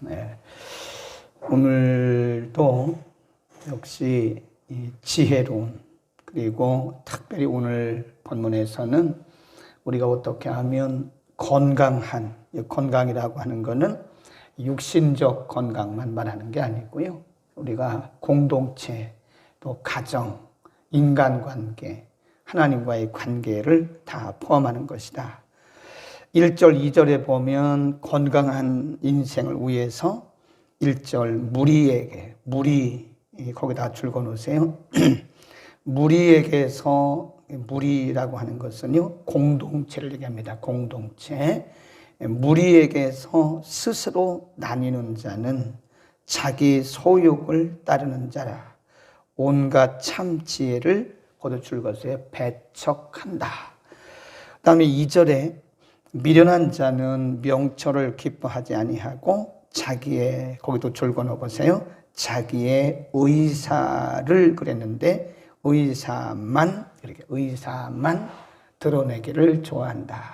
네. 오늘도 역시 이 지혜로운, 그리고 특별히 오늘 본문에서는 우리가 어떻게 하면 건강한, 건강이라고 하는 것은 육신적 건강만 말하는 게 아니고요. 우리가 공동체, 또 가정, 인간관계, 하나님과의 관계를 다 포함하는 것이다. 1절, 2절에 보면 건강한 인생을 위해서 1절 무리 거기다 줄거 놓으세요. 무리라고 하는 것은요, 공동체를 얘기합니다. 공동체. 무리에게서 스스로 나뉘는 자는 자기 소욕을 따르는 자라. 온갖 참 지혜를 거둬 줄 것에 배척한다. 그 다음에 2절에 미련한 자는 명철을 기뻐하지 아니하고 거기도 줄거 넣어보세요. 자기의 의사를 그랬는데 의사만 드러내기를 좋아한다.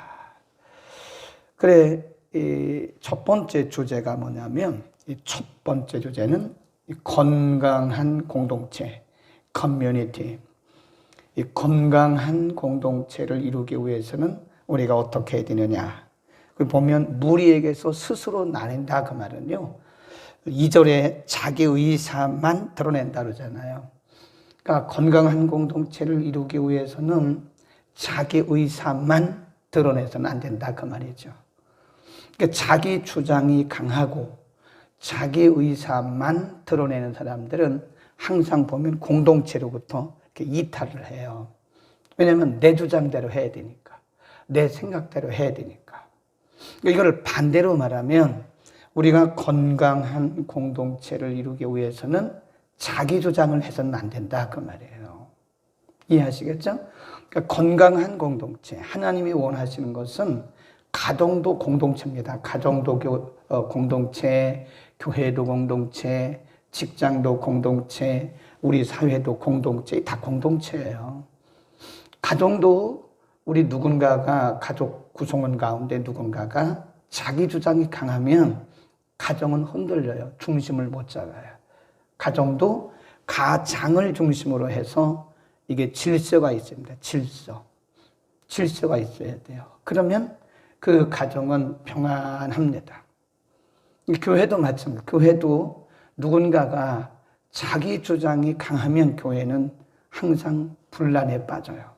그래, 이 첫 번째 주제가 뭐냐면, 이 첫 번째 주제는 건강한 공동체, 커뮤니티. 이 건강한 공동체를 이루기 위해서는 우리가 어떻게 해야 되느냐. 보면 무리에게서 스스로 나뉜다 그 말은요, 2절에 자기 의사만 드러낸다 그러잖아요. 그러니까 건강한 공동체를 이루기 위해서는 자기 의사만 드러내서는 안 된다 그 말이죠. 그러니까 자기 주장이 강하고 자기 의사만 드러내는 사람들은 항상 보면 공동체로부터 이렇게 이탈을 해요. 왜냐하면 내 주장대로 해야 되니까, 내 생각대로 해야 되니까. 이걸 반대로 말하면 우리가 건강한 공동체를 이루기 위해서는 자기 주장을 해서는 안 된다 그 말이에요. 이해하시겠죠? 그러니까 건강한 공동체, 하나님이 원하시는 것은 가정도 공동체입니다. 가정도 공동체, 교회도 공동체, 직장도 공동체, 우리 사회도 공동체, 다 공동체예요. 가정도 우리 누군가가, 가족 구성원 가운데 누군가가 자기 주장이 강하면 가정은 흔들려요. 중심을 못 잡아요. 가정도 가장을 중심으로 해서 이게 질서가 있습니다. 질서가 있어야 돼요. 그러면 그 가정은 평안합니다. 교회도 마찬가지입니다. 교회도 누군가가 자기 주장이 강하면 교회는 항상 분란에 빠져요.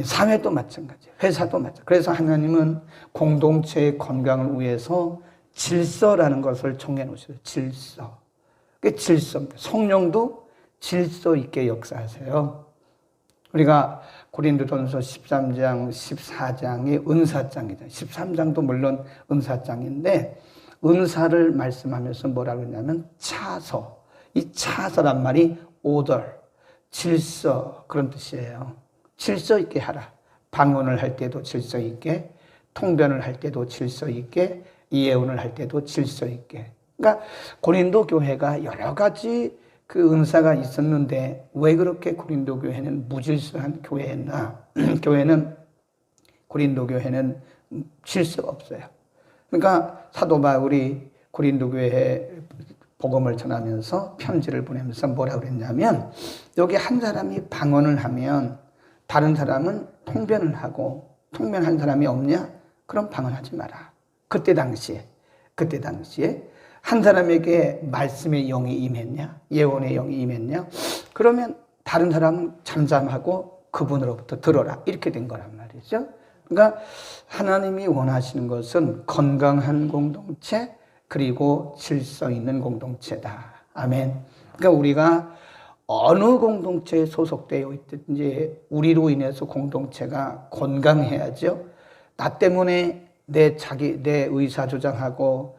사회도 마찬가지예요. 회사도 마찬가지예요. 그래서 하나님은 공동체의 건강을 위해서 질서라는 것을 정해 놓으셨어요. 질서. 그게 질서입니다. 성령도 질서 있게 역사하세요. 우리가 고린도전서 13장, 14장이 은사장이죠. 13장도 물론 은사장인데 은사를 말씀하면서 뭐라고 했냐면 차서. 이 차서란 말이 order, 질서 그런 뜻이에요. 질서 있게 하라. 방언을 할 때도 질서 있게, 통변을 할 때도 질서 있게, 예언을 할 때도 질서 있게. 그러니까 고린도 교회가 여러 가지 그 은사가 있었는데 왜 그렇게 고린도 교회는 무질서한 교회였나? 고린도 교회는 질서가 없어요. 그러니까 사도 바울이 고린도 교회에 복음을 전하면서 편지를 보내면서 뭐라고 그랬냐면, 여기 한 사람이 방언을 하면 다른 사람은 통변을 하고, 통변한 사람이 없냐? 그럼 방언하지 마라. 그때 당시에 한 사람에게 말씀의 영이 임했냐? 예언의 영이 임했냐? 그러면 다른 사람은 잠잠하고 그분으로부터 들어라. 이렇게 된 거란 말이죠. 그러니까 하나님이 원하시는 것은 건강한 공동체, 그리고 질서 있는 공동체다. 아멘. 그러니까 우리가 어느 공동체에 소속되어 있든지 우리로 인해서 공동체가 건강해야죠. 나 때문에 내 의사 주장하고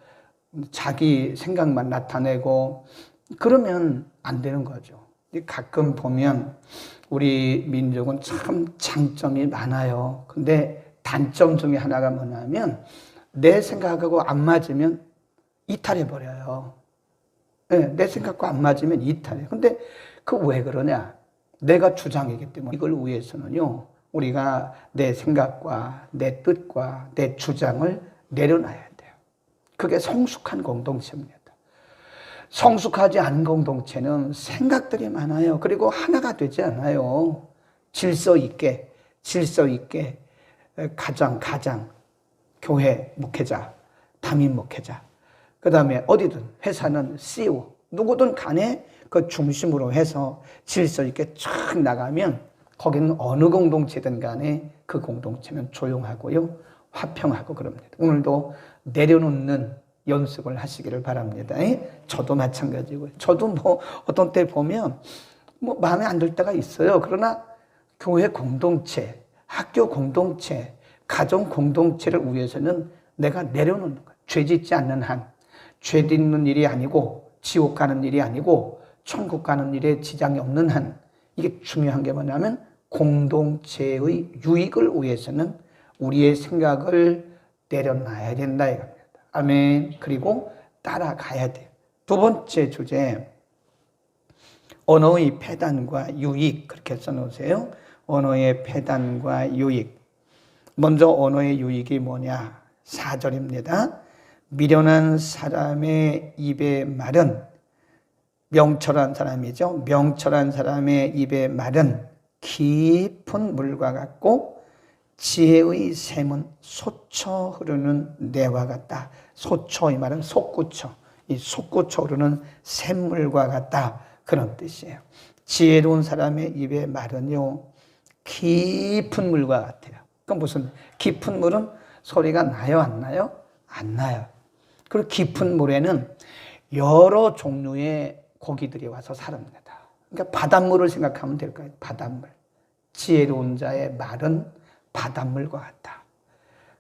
자기 생각만 나타내고 그러면 안 되는 거죠. 가끔 보면 우리 민족은 참 장점이 많아요. 근데 단점 중에 하나가 뭐냐면 내 생각하고 안 맞으면 이탈해버려요. 네, 내 생각과 안 맞으면 이탈해요. 근데 그 왜 그러냐? 내가 주장이기 때문에. 이걸 위해서는요, 우리가 내 생각과 내 뜻과 내 주장을 내려놔야 돼요. 그게 성숙한 공동체입니다. 성숙하지 않은 공동체는 생각들이 많아요. 그리고 하나가 되지 않아요. 질서 있게 가장 교회 목회자, 담임 목회자, 그 다음에 어디든 회사는 CEO, 누구든 간에 그 중심으로 해서 질서 있게 쫙 나가면 거기는 어느 공동체든 간에 그 공동체는 조용하고요, 화평하고 그럽니다. 오늘도 내려놓는 연습을 하시기를 바랍니다. 저도 마찬가지고요. 저도 어떤 때 보면 마음에 안 들 때가 있어요. 그러나 교회 공동체, 학교 공동체, 가정 공동체를 위해서는 내가 내려놓는 거예요. 죄 짓지 않는 한, 죄 짓는 일이 아니고 지옥 가는 일이 아니고 천국 가는 일에 지장이 없는 한, 이게 중요한 게 뭐냐면 공동체의 유익을 위해서는 우리의 생각을 내려놔야 된다 이겁니다. 아멘. 그리고 따라가야 돼요. 두 번째 주제, 언어의 폐단과 유익, 그렇게 써놓으세요. 언어의 폐단과 유익. 먼저 언어의 유익이 뭐냐? 4절입니다. 미련한 사람의 입의 말은, 명철한 사람이죠. 명철한 사람의 입의 말은 깊은 물과 같고 지혜의 샘은 솟쳐 흐르는 내와 같다. 솟쳐, 이 말은 솟구쳐, 이 솟구쳐 흐르는 샘물과 같다, 그런 뜻이에요. 지혜로운 사람의 입의 말은요, 깊은 물과 같아요. 그럼 무슨, 깊은 물은 소리가 나요, 안 나요? 안 나요. 그리고 깊은 물에는 여러 종류의 고기들이 와서 삽니다. 그러니까 바닷물을 생각하면 될 거예요. 바닷물. 지혜로운 자의 말은 바닷물과 같다.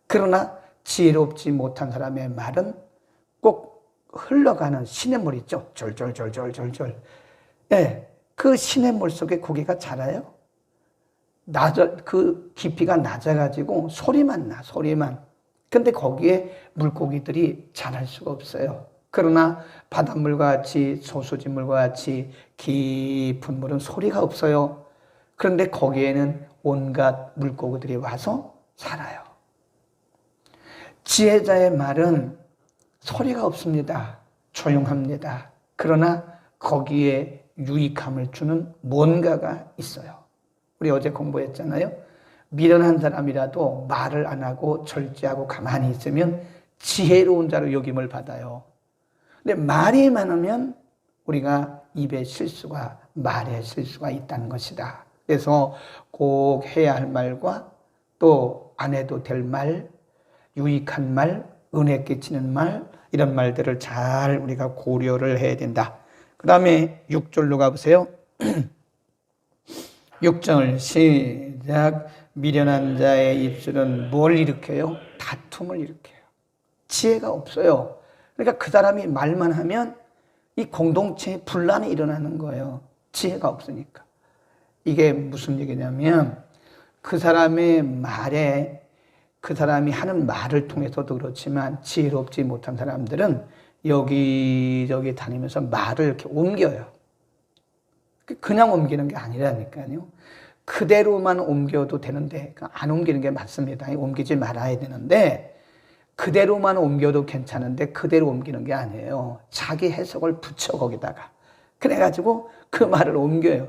그러나 지혜롭지 못한 사람의 말은 꼭 흘러가는 시냇물 있죠. 절절절절절절. 예, 그 시냇물 속에 고기가 자라요. 그 깊이가 낮아가지고 소리만 나, 소리만. 근데 거기에 물고기들이 자랄 수가 없어요. 그러나 바닷물과 같이, 소수지물과 같이 깊은 물은 소리가 없어요. 그런데 거기에는 온갖 물고기들이 와서 살아요. 지혜자의 말은 소리가 없습니다. 조용합니다. 그러나 거기에 유익함을 주는 뭔가가 있어요. 우리 어제 공부했잖아요. 미련한 사람이라도 말을 안 하고 절제하고 가만히 있으면 지혜로운 자로 여김을 받아요. 근데 말이 많으면 우리가 입에 실수가, 말에 실수가 있다는 것이다. 그래서 꼭 해야 할 말과 또 안 해도 될 말, 유익한 말, 은혜 끼치는 말, 이런 말들을 잘 우리가 고려를 해야 된다. 그 다음에 6절로 가보세요. 6절 시작. 미련한 자의 입술은 뭘 일으켜요? 다툼을 일으켜요. 지혜가 없어요. 그러니까 그 사람이 말만 하면 이 공동체에 분란이 일어나는 거예요. 지혜가 없으니까. 이게 무슨 얘기냐면 그 사람의 말에, 그 사람이 하는 말을 통해서도 그렇지만 지혜롭지 못한 사람들은 여기저기 다니면서 말을 이렇게 옮겨요. 그냥 옮기는 게 아니라니까요. 그대로만 옮겨도 되는데 안 옮기는 게 맞습니다. 옮기지 말아야 되는데 그대로만 옮겨도 괜찮은데 그대로 옮기는 게 아니에요. 자기 해석을 붙여 거기다가. 그래가지고 그 말을 옮겨요.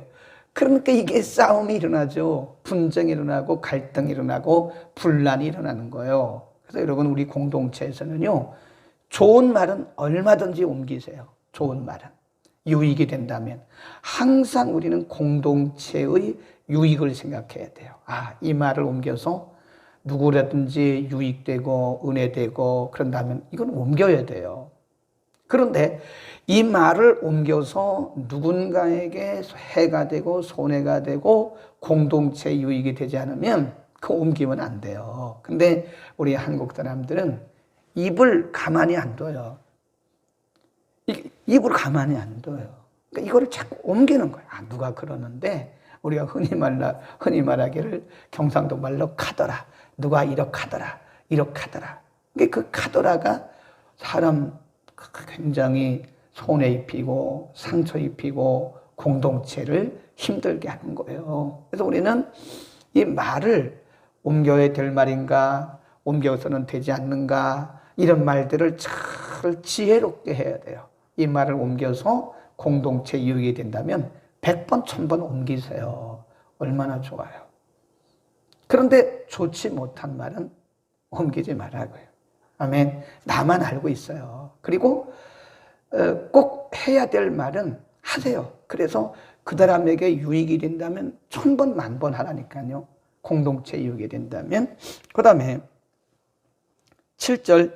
그러니까 이게 싸움이 일어나죠. 분쟁이 일어나고 갈등이 일어나고 분란이 일어나는 거예요. 그래서 여러분 우리 공동체에서는요. 좋은 말은 얼마든지 옮기세요. 좋은 말은. 유익이 된다면. 항상 우리는 공동체의 유익을 생각해야 돼요. 아, 이 말을 옮겨서 누구라든지 유익되고 은혜되고 그런다면 이건 옮겨야 돼요. 그런데 이 말을 옮겨서 누군가에게 해가 되고 손해가 되고 공동체 유익이 되지 않으면 그 옮기면 안 돼요. 근데 우리 한국 사람들은 입을 가만히 안 둬요. 입을 가만히 안 둬요. 그러니까 이거를 자꾸 옮기는 거예요. 아, 누가 그러는데 우리가 흔히 말하기를 경상도 말로 카더라. 누가 이렇게하더라. 이렇게하더라. 그 카더라가 사람 굉장히 손해 입히고 상처 입히고 공동체를 힘들게 하는 거예요. 그래서 우리는 이 말을 옮겨야 될 말인가, 옮겨서는 되지 않는가, 이런 말들을 잘 지혜롭게 해야 돼요. 이 말을 옮겨서 공동체 이루게 된다면 100번, 1000번 옮기세요. 얼마나 좋아요. 그런데 좋지 못한 말은 옮기지 말라고요. 아멘. 나만 알고 있어요. 그리고 꼭 해야 될 말은 하세요. 그래서 그 사람에게 유익이 된다면 1000번, 10,000번 하라니까요. 공동체 이루게 된다면. 그 다음에 7절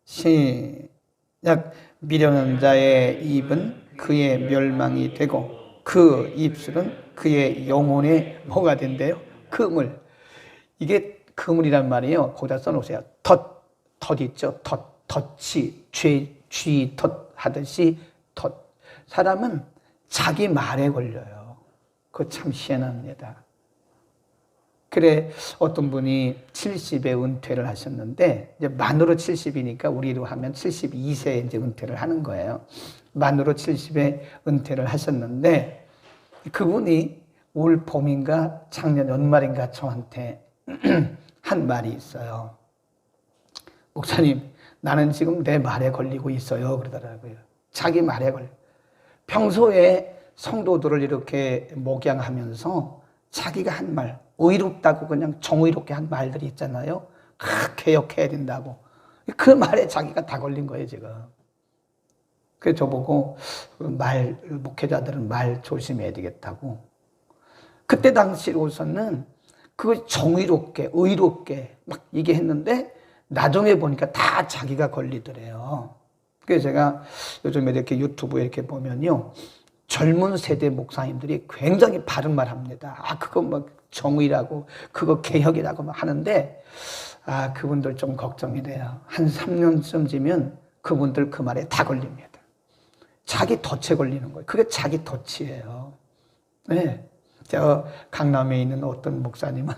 시작. 미련한 자의 입은 그의 멸망이 되고 그 입술은 그의 영혼의 뭐가 된대요? 그물. 이게 그물이란 말이에요. 거기다 써놓으세요. 덫 있죠? 덫이 쥐덫 하듯이 덫. 사람은 자기 말에 걸려요. 그거 참 희한합니다. 그래, 어떤 분이 70에 은퇴를 하셨는데, 이제 만으로 70이니까 우리로 하면 72세에 이제 은퇴를 하는 거예요. 만으로 70에 은퇴를 하셨는데, 그분이 올 봄인가 작년 연말인가 저한테 한 말이 있어요. 목사님, 나는 지금 내 말에 걸리고 있어요. 그러더라고요. 자기 말에 걸려. 평소에 성도들을 이렇게 목양하면서 자기가 한 말, 의롭다고 그냥 정의롭게 한 말들이 있잖아요. 개혁해야 된다고. 그 말에 자기가 다 걸린 거예요, 지금. 그래서 저보고 목회자들은 말 조심해야 되겠다고. 그때 당시로서는 그 정의롭게, 의롭게 막 얘기했는데 나중에 보니까 다 자기가 걸리더래요. 그래서 제가 요즘에 이렇게 유튜브에 이렇게 보면요. 젊은 세대 목사님들이 굉장히 바른 말 합니다. 그거 뭐 정의라고, 그거 개혁이라고 막 하는데, 그분들 좀 걱정이 돼요. 한 3년쯤 지면 그분들 그 말에 다 걸립니다. 자기 덫에 걸리는 거예요. 그게 자기 덫이에요. 네. 저 강남에 있는 어떤 목사님은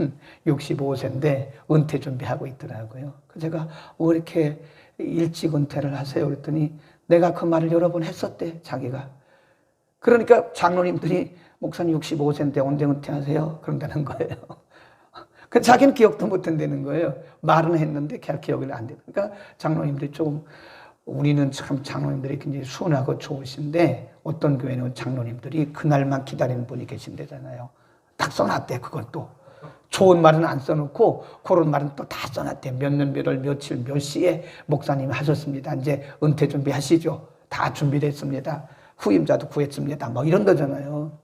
65세인데 은퇴 준비하고 있더라고요. 제가 왜 이렇게 일찍 은퇴를 하세요? 그랬더니 내가 그 말을 여러 번 했었대, 자기가. 그러니까 장로님들이 목사님 65세인데 언제 은퇴하세요? 그런다는 거예요. 그 자기는 기억도 못 한다는 거예요. 말은 했는데 기억이 안 되는. 그러니까 장로님들이 조금, 우리는 참 장로님들이 굉장히 순하고 좋으신데 어떤 교회는 장로님들이 그날만 기다리는 분이 계신대잖아요. 딱 써놨대, 그건 또. 좋은 말은 안 써놓고 그런 말은 또 다 써놨대. 몇 년, 몇 월, 며칠, 몇 시에 목사님이 하셨습니다. 이제 은퇴 준비하시죠. 다 준비됐습니다. 후임자도 구했습니다. 뭐 이런 거잖아요.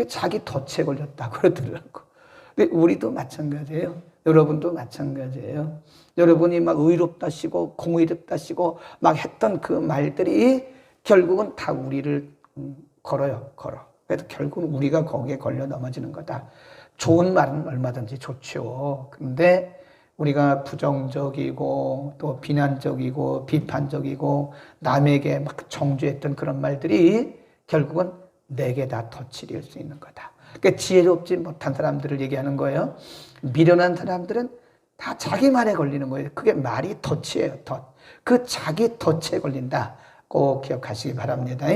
자기 덫에 걸렸다고 그러더라고. 근데 우리도 마찬가지예요. 여러분도 마찬가지예요. 여러분이 막 의롭다시고 공의롭다시고 막 했던 그 말들이 결국은 다 우리를 걸어요. 그래서 결국은 우리가 거기에 걸려 넘어지는 거다. 좋은 말은 얼마든지 좋죠. 근데 우리가 부정적이고 또 비난적이고 비판적이고 남에게 막 정죄했던 그런 말들이 결국은 내게 다 덫이 될 수 있는 거다. 그러니까 지혜롭지 못한 사람들을 얘기하는 거예요. 미련한 사람들은 다 자기 말에 걸리는 거예요. 그게 말이 덫이에요, 덫. 그 자기 덫에 걸린다. 꼭 기억하시기 바랍니다.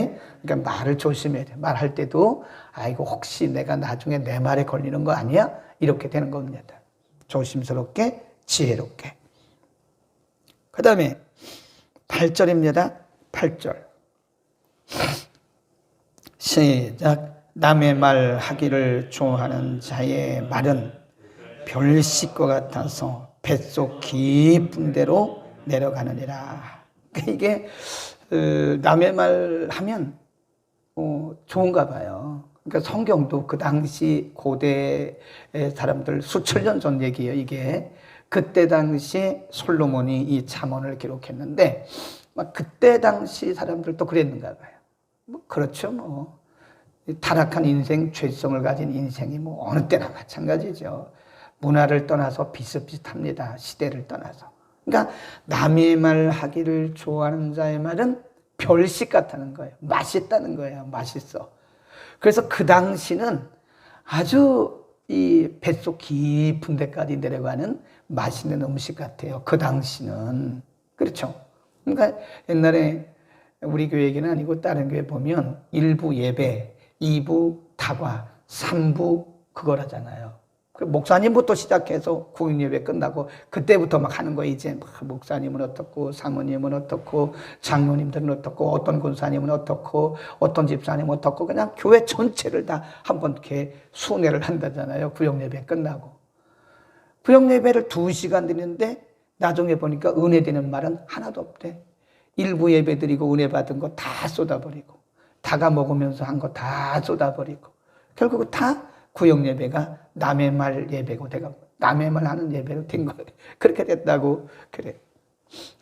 그러니까 말을 조심해야 돼요. 말할 때도 이거 혹시 내가 나중에 내 말에 걸리는 거 아니야? 이렇게 되는 겁니다. 조심스럽게, 지혜롭게. 그 다음에 8절입니다. 8절. 시작. 남의 말 하기를 좋아하는 자의 말은 별식과 같아서 뱃속 깊은 데로 내려가느니라. 이게 남의 말 하면 좋은가 봐요. 그러니까 성경도 그 당시 고대 사람들 수천 년 전 얘기예요, 이게. 그때 당시 솔로몬이 이 잠언을 기록했는데 막 그때 당시 사람들도 그랬는가 봐요. 뭐 그렇죠, 뭐. 타락한 인생, 죄성을 가진 인생이 뭐 어느 때나 마찬가지죠. 문화를 떠나서 비슷비슷합니다. 시대를 떠나서. 그러니까 남의 말 하기를 좋아하는 자의 말은 별식 같다는 거예요. 맛있다는 거예요. 맛있어. 그래서 그 당시는 아주 이 뱃속 깊은 데까지 내려가는 맛있는 음식 같아요. 그 당시는. 그렇죠. 그러니까 옛날에 우리 교회 얘기는 아니고 다른 교회 보면 1부 예배, 2부 다과, 3부 그거라잖아요. 그 목사님부터 시작해서 구역예배 끝나고 그때부터 막 하는 거예요. 이제 목사님은 어떻고 사모님은 어떻고 장로님들은 어떻고 어떤 권사님은 어떻고 어떤 집사님은 어떻고 그냥 교회 전체를 다 한번 이렇게 순회를 한다잖아요. 구역예배 끝나고. 구역예배를 2시간 드리는데 나중에 보니까 은혜 되는 말은 하나도 없대. 일부 예배 드리고 은혜 받은 거 다 쏟아버리고 다가 먹으면서 한 거 다 쏟아버리고 결국 다 구역예배가 남의 말 예배고 내가 남의 말 하는 예배로 된 거예요. 그렇게 됐다고 그래.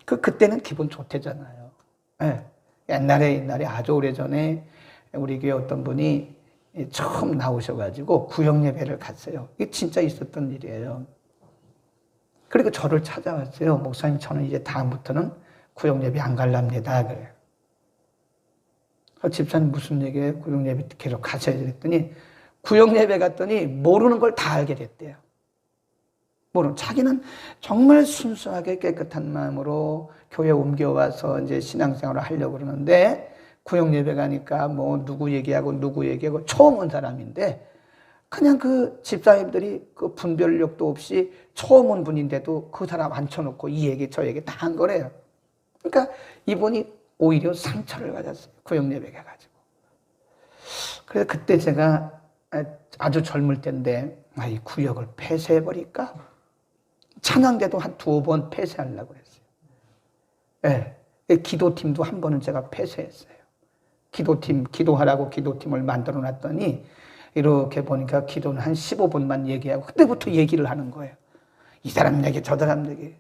그때는 기분 좋대잖아요. 네. 옛날에 아주 오래전에 우리 교회 어떤 분이 처음 나오셔가지고 구역예배를 갔어요. 이게 진짜 있었던 일이에요. 그리고 저를 찾아왔어요. 목사님, 저는 이제 다음부터는 구역예배 안 갈랍니다. 그래요. 집사님 무슨 얘기예요? 구역예배 계속 가셔야 그랬더니 구역예배 갔더니 모르는 걸 다 알게 됐대요. 자기는 정말 순수하게 깨끗한 마음으로 교회 옮겨와서 이제 신앙생활을 하려고 그러는데 구역예배 가니까 뭐 누구 얘기하고 처음 온 사람인데 그냥 그 집사님들이 그 분별력도 없이 처음 온 분인데도 그 사람 앉혀놓고 이 얘기 저 얘기 다 한 거래요. 그러니까 이분이 오히려 상처를 가졌어요. 구역예배 가가지고. 그래서 그때 제가 아주 젊을 때인데 이 구역을 폐쇄해버릴까? 찬양대도 한 2번 폐쇄하려고 그랬어요. 네. 기도팀도 한 번은 제가 폐쇄했어요. 기도하라고 기도팀을 만들어 놨더니 이렇게 보니까 기도는 한 15분만 얘기하고 그때부터 얘기를 하는 거예요. 이 사람 얘기 저 사람 얘기.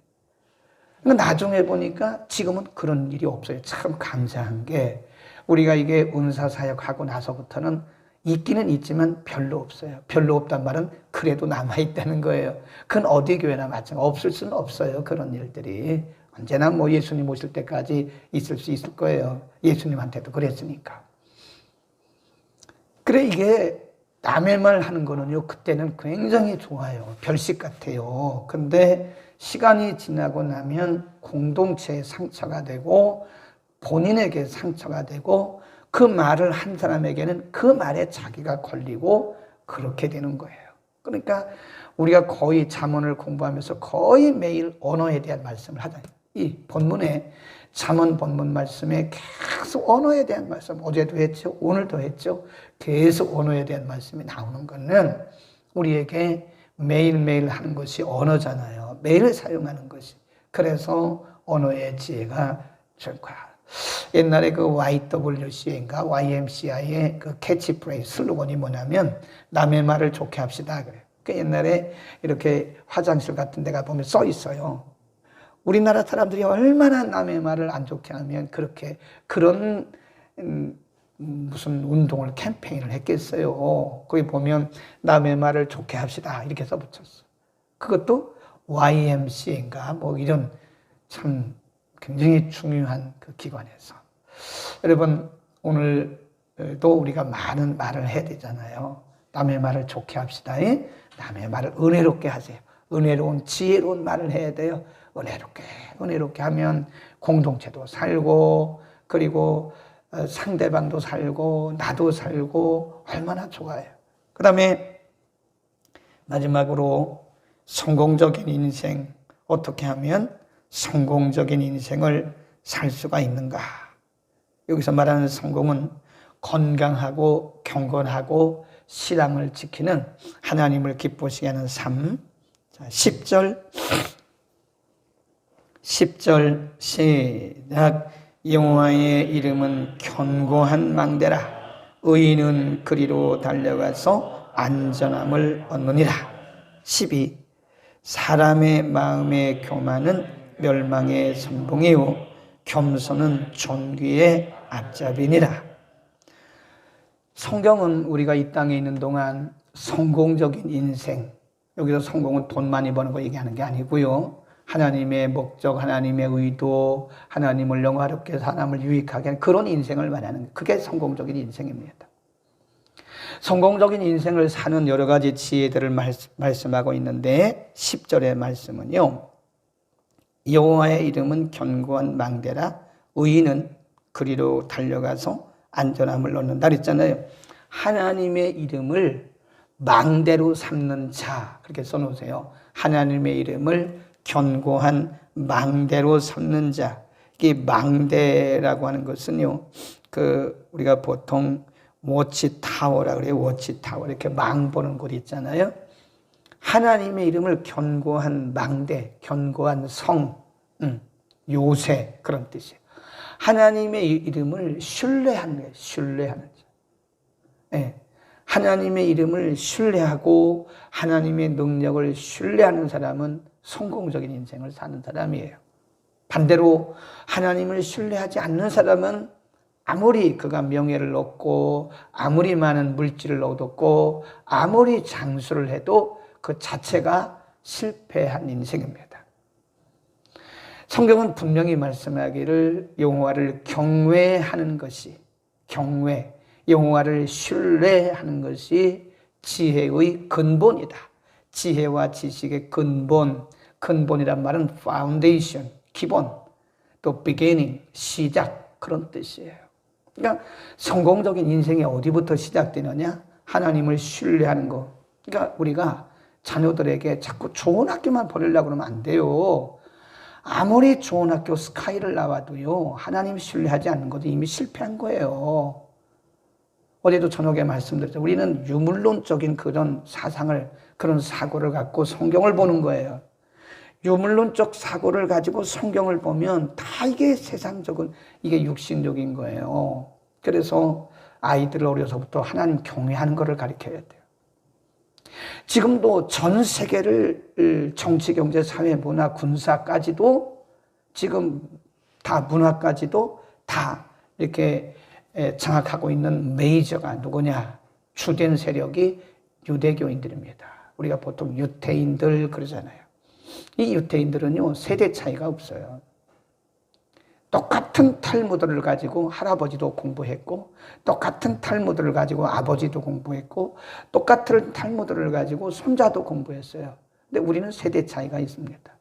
나중에 보니까 지금은 그런 일이 없어요. 참 감사한 게 우리가 이게 은사사역하고 나서부터는 있기는 있지만 별로 없어요. 별로 없단 말은 그래도 남아있다는 거예요. 그건 어디 교회나 마찬가지. 없을 수는 없어요. 그런 일들이. 언제나 뭐 예수님 오실 때까지 있을 수 있을 거예요. 예수님한테도 그랬으니까. 그래 이게 남의 말 하는 거는요. 그때는 굉장히 좋아요. 별식 같아요. 근데 시간이 지나고 나면 공동체에 상처가 되고 본인에게 상처가 되고 그 말을 한 사람에게는 그 말에 자기가 걸리고 그렇게 되는 거예요. 그러니까 우리가 거의 잠언을 공부하면서 거의 매일 언어에 대한 말씀을 하잖아요. 이 본문에 잠언 본문 말씀에 계속 언어에 대한 말씀, 어제도 했죠, 오늘도 했죠. 계속 언어에 대한 말씀이 나오는 것은 우리에게 매일매일 하는 것이 언어잖아요. 매일 사용하는 것이. 그래서 언어의 지혜가 좋고요. 옛날에 그 YWCA인가 YMCA의 그 캐치프레이즈 슬로건이 뭐냐면 남의 말을 좋게 합시다 그래요. 그 옛날에 이렇게 화장실 같은 데 가보면 써 있어요. 우리나라 사람들이 얼마나 남의 말을 안 좋게 하면 그렇게 그런 무슨 운동을 캠페인을 했겠어요. 거기 보면 남의 말을 좋게 합시다 이렇게 써붙였어. 그것도 YMCA인가 뭐 이런 참 굉장히 중요한 그 기관에서. 여러분 오늘도 우리가 많은 말을 해야 되잖아요. 남의 말을 좋게 합시다. 남의 말을 은혜롭게 하세요. 은혜로운 지혜로운 말을 해야 돼요. 은혜롭게 하면 공동체도 살고 그리고 상대방도 살고 나도 살고 얼마나 좋아요. 그 다음에 마지막으로 성공적인 인생, 어떻게 하면 성공적인 인생을 살 수가 있는가. 여기서 말하는 성공은 건강하고 경건하고 신앙을 지키는 하나님을 기쁘시게 하는 삶. 10절 시작. 여호와의 이름은 견고한 망대라. 의인은 그리로 달려가서 안전함을 얻느니라. 12. 사람의 마음의 교만은 멸망의 선봉이요 겸손은 존귀의 앞잡이니라. 성경은 우리가 이 땅에 있는 동안 성공적인 인생, 여기서 성공은 돈 많이 버는 거 얘기하는 게 아니고요. 하나님의 목적, 하나님의 의도, 하나님을 영화롭게 해서 사람을 유익하게 하는 그런 인생을 말하는 거예요. 그게 성공적인 인생입니다. 성공적인 인생을 사는 여러 가지 지혜들을 말씀하고 있는데 10절의 말씀은요. 여호와의 이름은 견고한 망대라. 의인은 그리로 달려가서 안전함을 얻는다 그랬잖아요. 하나님의 이름을 망대로 삼는 자, 그렇게 써놓으세요. 하나님의 이름을 견고한 망대로 삼는 자. 이 망대라고 하는 것은요, 우리가 보통 워치타워라 그래요. 워치타워. 이렇게 망 보는 곳 있잖아요. 하나님의 이름을 견고한 망대, 견고한 성, 요새, 그런 뜻이에요. 하나님의 이름을 신뢰하는 거예요. 신뢰하는 자. 네. 하나님의 이름을 신뢰하고 하나님의 능력을 신뢰하는 사람은 성공적인 인생을 사는 사람이에요. 반대로 하나님을 신뢰하지 않는 사람은 아무리 그가 명예를 얻고 아무리 많은 물질을 얻었고 아무리 장수를 해도 그 자체가 실패한 인생입니다. 성경은 분명히 말씀하기를 여호와를 경외하는 것이, 여호와를 신뢰하는 것이 지혜의 근본이다. 지혜와 지식의 근본이란 말은 foundation, 기본, 또 beginning, 시작, 그런 뜻이에요. 그러니까 성공적인 인생이 어디부터 시작되느냐? 하나님을 신뢰하는 거. 그러니까 우리가 자녀들에게 자꾸 좋은 학교만 보내려고 그러면 안 돼요. 아무리 좋은 학교 스카이를 나와도요, 하나님 신뢰하지 않는 것도 이미 실패한 거예요. 어제도 저녁에 말씀드렸죠. 우리는 유물론적인 그런 사상을, 그런 사고를 갖고 성경을 보는 거예요. 유물론적 사고를 가지고 성경을 보면 다 이게 세상적인, 이게 육신적인 거예요. 그래서 아이들을 어려서부터 하나님 경외하는 것을 가르쳐야 돼요. 지금도 전 세계를 정치, 경제, 사회, 문화, 군사까지도 지금 다 문화까지도 다 이렇게 장악하고 있는 메이저가 누구냐? 주된 세력이 유대교인들입니다. 우리가 보통 유태인들 그러잖아요. 이 유태인들은요, 세대 차이가 없어요. 똑같은 탈무드를 가지고 할아버지도 공부했고, 똑같은 탈무드를 가지고 아버지도 공부했고, 똑같은 탈무드를 가지고 손자도 공부했어요. 근데 우리는 세대 차이가 있습니다.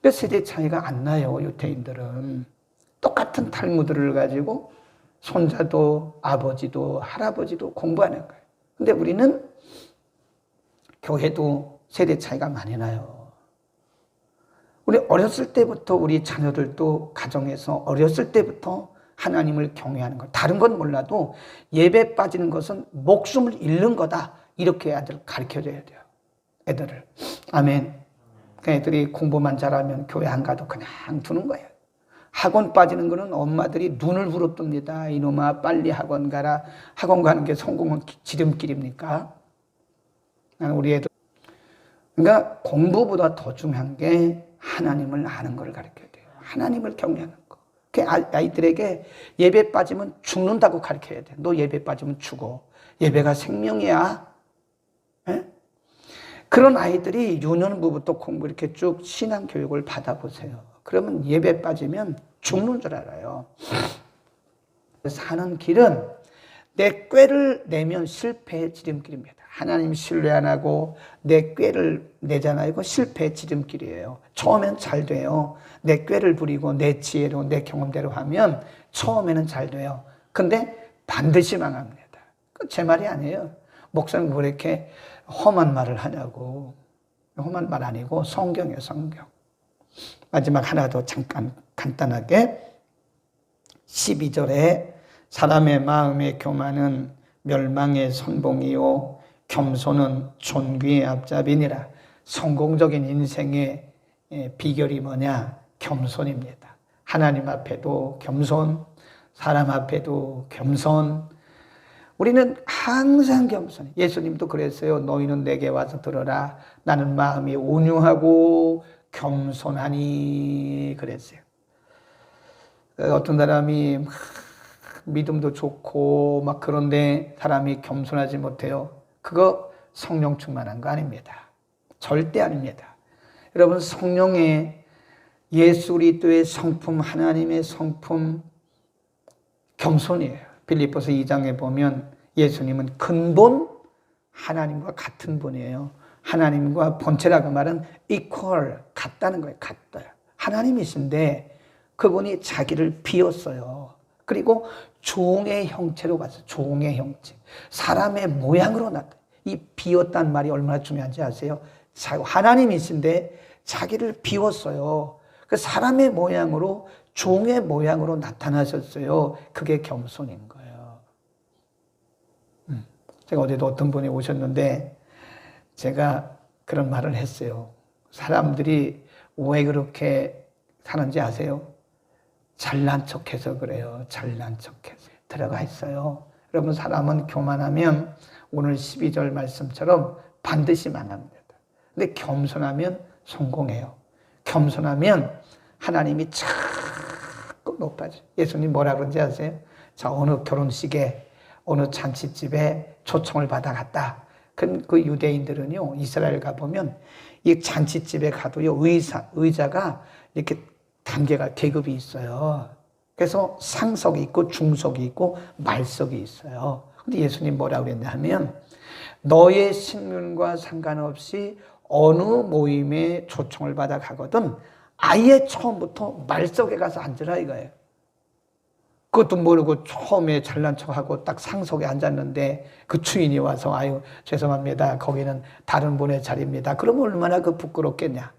그 세대 차이가 안 나요, 유태인들은. 똑같은 탈무드를 가지고 손자도 아버지도 할아버지도 공부하는 거예요. 근데 우리는 교회도 세대 차이가 많이 나요. 우리 어렸을 때부터 우리 자녀들도 가정에서 어렸을 때부터 하나님을 경외하는 것. 다른 건 몰라도 예배 빠지는 것은 목숨을 잃는 거다. 이렇게 애들 가르쳐줘야 돼요. 애들을. 아멘. 그 애들이 공부만 잘하면 교회 안 가도 그냥 두는 거예요. 학원 빠지는 거는 엄마들이 눈을 부릅뜨립니다. 이놈아 빨리 학원 가라. 학원 가는 게 성공은 지름길입니까? 우리 애들. 그러니까 공부보다 더 중요한 게 하나님을 아는 걸 가르쳐야 돼요. 하나님을 경외하는 거. 그 아이들에게 예배 빠지면 죽는다고 가르쳐야 돼. 너 예배 빠지면 죽어. 예배가 생명이야. 에? 그런 아이들이 유년부부터 공부 이렇게 쭉 신앙 교육을 받아보세요. 그러면 예배 빠지면 죽는 줄 알아요. 사는 길은 내 꾀를 내면 실패의 지름길입니다. 하나님 신뢰 안 하고 내 꾀를 내잖아요. 이거 실패의 지름길이에요. 처음엔 잘 돼요. 내 꾀를 부리고 내 지혜로 내 경험대로 하면 처음에는 잘 돼요. 근데 반드시 망합니다. 제 말이 아니에요. 목사님 왜 이렇게 험한 말을 하냐고. 험한 말 아니고 성경이에요, 성경. 마지막 하나 더 잠깐 간단하게 12절에 사람의 마음의 교만은 멸망의 선봉이요 겸손은 존귀의 앞잡이니라. 성공적인 인생의 비결이 뭐냐? 겸손입니다. 하나님 앞에도 겸손, 사람 앞에도 겸손. 우리는 항상 겸손해. 예수님도 그랬어요. 너희는 내게 와서 들어라. 나는 마음이 온유하고 겸손하니 그랬어요. 어떤 사람이 막 믿음도 좋고 막 그런데 사람이 겸손하지 못해요. 그거 성령 충만한 거 아닙니다. 절대 아닙니다. 여러분 성령의 예수 그리스도의 성품, 하나님의 성품 겸손이에요. 빌립보서 2장에 보면 예수님은 근본 하나님과 같은 분이에요. 하나님과 본체라고 말은 equal, 같다는 거예요. 같다. 하나님이신데 그분이 자기를 비웠어요. 그리고 종의 형체로 갔어요. 종의 형체. 사람의 모양으로 나타나요. 이 비웠다는 말이 얼마나 중요한지 아세요? 하나님이신데 자기를 비웠어요. 그 사람의 모양으로, 종의 모양으로 나타나셨어요. 그게 겸손인 거예요. 제가 어제도 어떤 분이 오셨는데 제가 그런 말을 했어요. 사람들이 왜 그렇게 사는지 아세요? 잘난 척해서 그래요. 잘난 척해서. 들어가 있어요. 여러분, 사람은 교만하면 오늘 12절 말씀처럼 반드시 망합니다. 근데 겸손하면 성공해요. 겸손하면 하나님이 자꾸 높아져요. 예수님 뭐라 그런지 아세요? 자, 어느 결혼식에, 어느 잔치집에 초청을 받아갔다. 그 유대인들은요, 이스라엘 가보면 이 잔치집에 가도요, 의자가 이렇게 단계가, 계급이 있어요. 그래서 상석이 있고 중석이 있고 말석이 있어요. 근데 예수님 뭐라고 그랬냐 하면 너의 신분과 상관없이 어느 모임에 초청을 받아 가거든 아예 처음부터 말석에 가서 앉으라 이거예요. 그것도 모르고 처음에 잘난 척하고 딱 상석에 앉았는데 그 주인이 와서 아유 죄송합니다. 거기는 다른 분의 자리입니다. 그러면 얼마나 그 부끄럽겠냐.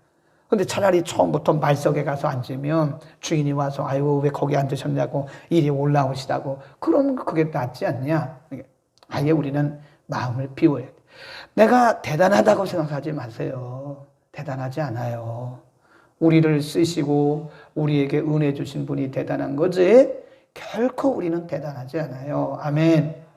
근데 차라리 처음부터 말석에 가서 앉으면 주인이 와서 아유 왜 거기 앉으셨냐고 이리 올라오시라고 그러면 그게 낫지 않냐. 아예 우리는 마음을 비워야 돼. 내가 대단하다고 생각하지 마세요. 대단하지 않아요. 우리를 쓰시고 우리에게 은혜 주신 분이 대단한 거지 결코 우리는 대단하지 않아요. 아멘.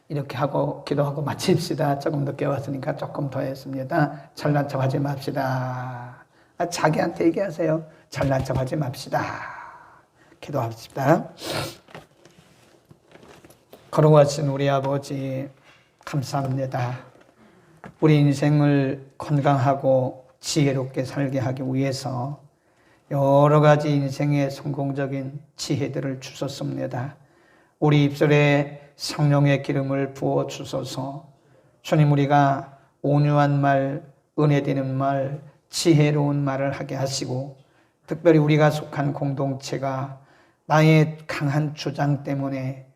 이렇게 하고 기도하고 마칩시다. 조금 늦게 왔으니까 조금 더 했습니다. 잘난 척 하지 맙시다. 자기한테 얘기하세요. 잘난 척 하지 맙시다. 기도합시다. 거룩하신 우리 아버지 감사합니다. 우리 인생을 건강하고 지혜롭게 살게 하기 위해서 여러 가지 인생의 성공적인 지혜들을 주셨습니다. 우리 입술에 성령의 기름을 부어 주소서. 주님, 우리가 온유한 말, 은혜되는 말, 지혜로운 말을 하게 하시고 특별히 우리가 속한 공동체가 나의 강한 주장 때문에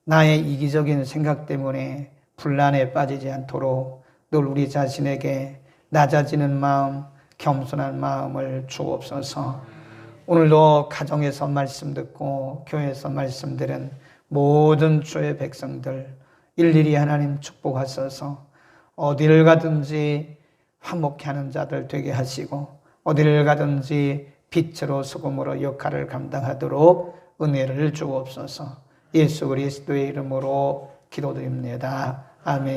나의 이기적인 생각 때문에 분란에 빠지지 않도록 늘 우리 자신에게 낮아지는 마음, 겸손한 마음을 주옵소서. 오늘도 가정에서 말씀 듣고 교회에서 말씀 들은 모든 주의 백성들 일일이 하나님 축복하셔서 어디를 가든지 화목해 하는 자들 되게 하시고 어디를 가든지 빛으로 소금으로 역할을 감당하도록 은혜를 주옵소서. 예수 그리스도의 이름으로 기도드립니다. 아멘.